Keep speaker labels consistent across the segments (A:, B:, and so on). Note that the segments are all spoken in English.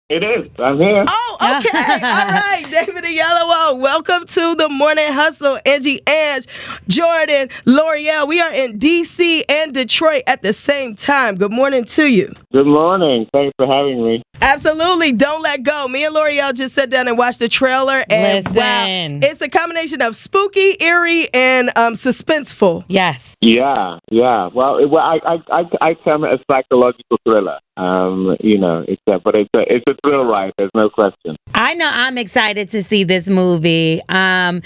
A: It is. I'm here.
B: Oh, okay. All right. David Oyelowo, welcome to the Morning Hustle. Angie, Ange, Jordan, L'Oreal. We are in D.C. and Detroit at the same time. Good morning to you.
A: Good morning. Thanks for having me.
B: Absolutely. Don't let go. Me and L'Oreal just sat down and watched the trailer. And wow, it's a combination of spooky, eerie, and suspenseful.
C: Yes.
A: Yeah. Well, I term it a psychological thriller. It's a thrill ride. There's no question.
C: I know I'm excited to see this movie. How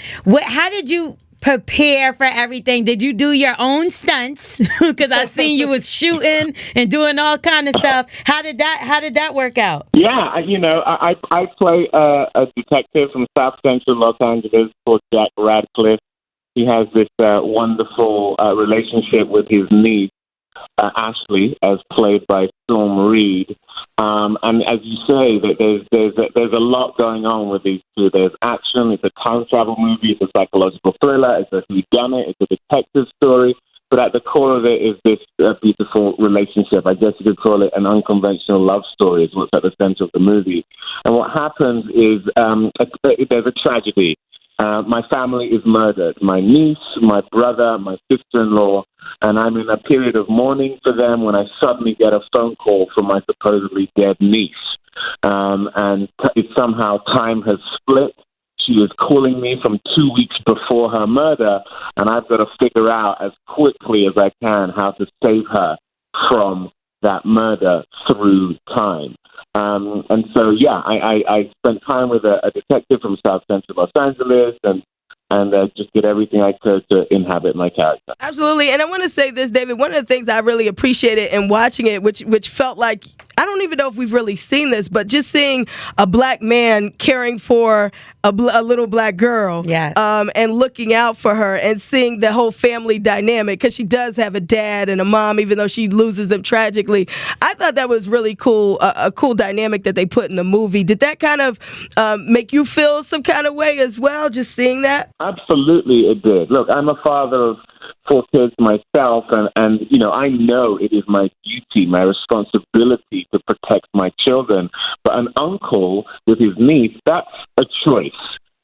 C: did you prepare for everything? Did you do your own stunts? Because I seen you was shooting and doing all kind of stuff. How did that work out?
A: Yeah, I play a detective from South Central Los Angeles called Jack Radcliffe. He has this wonderful relationship with his niece, Ashley, as played by Storm Reed. And as you say, that there's a lot going on with these two. There's action. It's a time travel movie. It's a psychological thriller. It's a whodunit. It's a detective story. But at the core of it is this beautiful relationship. I guess you could call it an unconventional love story. Is what's at the center of the movie. And what happens is there's a tragedy. My family is murdered. My niece, my brother, my sister-in-law, and I'm in a period of mourning for them when I suddenly get a phone call from my supposedly dead niece. Somehow time has split. She is calling me from 2 weeks before her murder, and I've got to figure out as quickly as I can how to save her from that murder through time. I spent time with a detective from South Central Los Angeles and just did everything I could to inhabit my character.
B: Absolutely. And I want to say this, David, one of the things I really appreciated in watching it, which felt like, I don't even know if we've really seen this, but just seeing a black man caring for a little black girl,
C: yes.
B: And looking out for her and seeing the whole family dynamic, because she does have a dad and a mom, even though she loses them tragically. I thought that was really cool, a cool dynamic that they put in the movie. Did that kind of make you feel some kind of way as well, just seeing that?
A: Absolutely, it did. Look, I'm a father of 4 kids myself, and I know it is my duty, my responsibility to protect my children. But an uncle with his niece, that's a choice.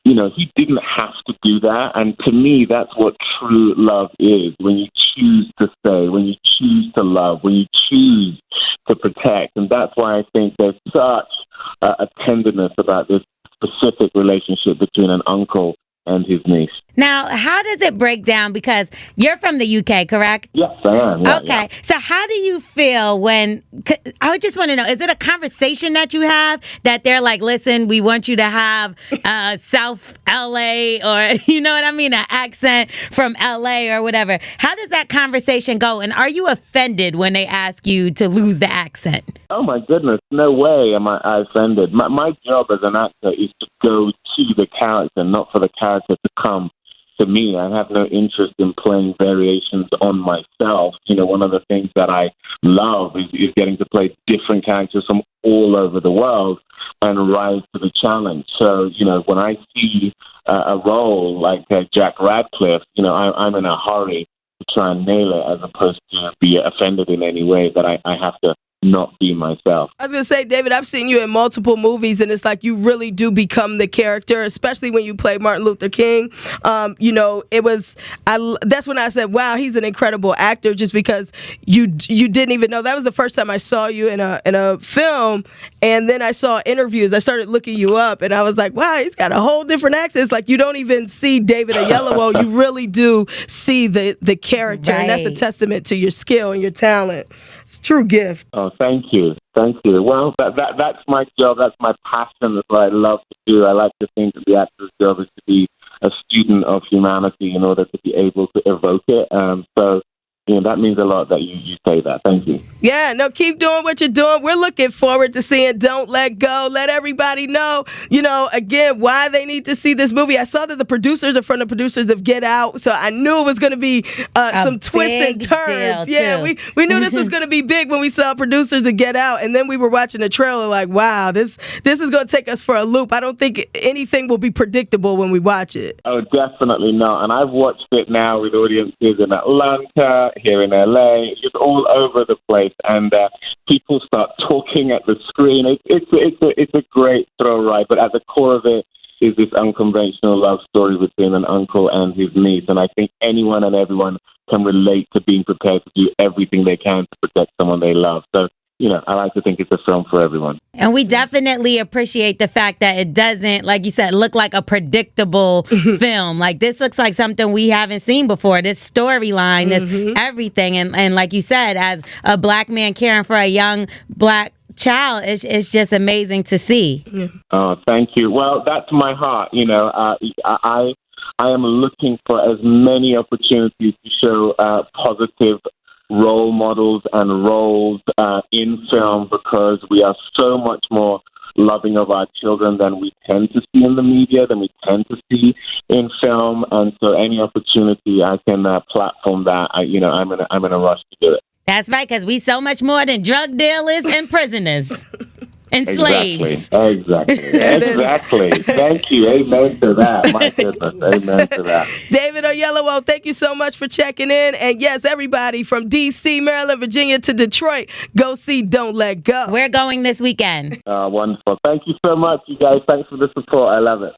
A: He didn't have to do that, and to me, that's what true love is. When you choose to stay, when you choose to love, when you choose to protect, and that's why I think there's such a tenderness about this specific relationship between an uncle and his niece.
C: Now, how does it break down? Because you're from the UK, correct?
A: Yes, I am. Yeah,
C: okay.
A: Yeah.
C: So how do you feel when, I just want to know, is it a conversation that you have that they're like, listen, we want you to have South LA, or you know what I mean, an accent from LA or whatever. How does that conversation go? And are you offended when they ask you to lose the accent?
A: Oh my goodness, no way am I offended. My job as an actor is to go to the character, not for the character to come to me. I have no interest in playing variations on myself. One of the things that I love is getting to play different characters from all over the world and rise to the challenge. So, when I see a role like Jack Radcliffe, I'm in a hurry to try and nail it as opposed to be offended in any way that I have to not be myself.
B: I was going to say, David, I've seen you in multiple movies, and it's like you really do become the character, especially when you play Martin Luther King. That's when I said, wow, he's an incredible actor, just because you didn't even know. That was the first time I saw you in a film, and then I saw interviews. I started looking you up, and I was like, wow, he's got a whole different accent. It's like you don't even see David Oyelowo. You really do see the character, right. And that's a testament to your skill and your talent. It's a true gift.
A: Oh, thank you. Well, that's my job. That's my passion. That's what I love to do. I like to think that the actor's job is to be a student of humanity in order to be able to evoke it. That means a lot that you say that. Thank you.
B: Yeah, no, keep doing what you're doing. We're looking forward to seeing Don't Let Go. Let everybody know, again, why they need to see this movie. I saw that the producers are from the producers of Get Out, so I knew it was going to be some twists and turns. Yeah, we knew this was going to be big when we saw producers of Get Out, and then we were watching the trailer like, wow, this is going to take us for a loop. I don't think anything will be predictable when we watch it.
A: Oh, definitely not. And I've watched it now with audiences in Atlanta, here in LA, just all over the place, and people start talking at the screen. It's a great thrill ride, but at the core of it is this unconventional love story between an uncle and his niece, and I think anyone and everyone can relate to being prepared to do everything they can to protect someone they love. So, I like to think it's a film for everyone.
C: And we definitely appreciate the fact that it doesn't, like you said, look like a predictable film. Like, this looks like something we haven't seen before. This storyline, this everything. And like you said, as a Black man caring for a young Black child, it's just amazing to see.
A: Oh, thank you. Well, that's my heart. I am looking for as many opportunities to show positive role models and roles in film, because we are so much more loving of our children than we tend to see in the media, than we tend to see in film. And so any opportunity I can platform that, I'm in a rush to do it.
C: That's right, because we so much more than drug dealers and prisoners. And slaves.
A: Exactly. Thank you. Amen to that. My goodness. Amen to that.
B: David Oyelowo, thank you so much for checking in. And yes, everybody from D.C., Maryland, Virginia to Detroit, go see Don't Let Go.
C: We're going this weekend.
A: Wonderful. Thank you so much, you guys. Thanks for the support. I love it.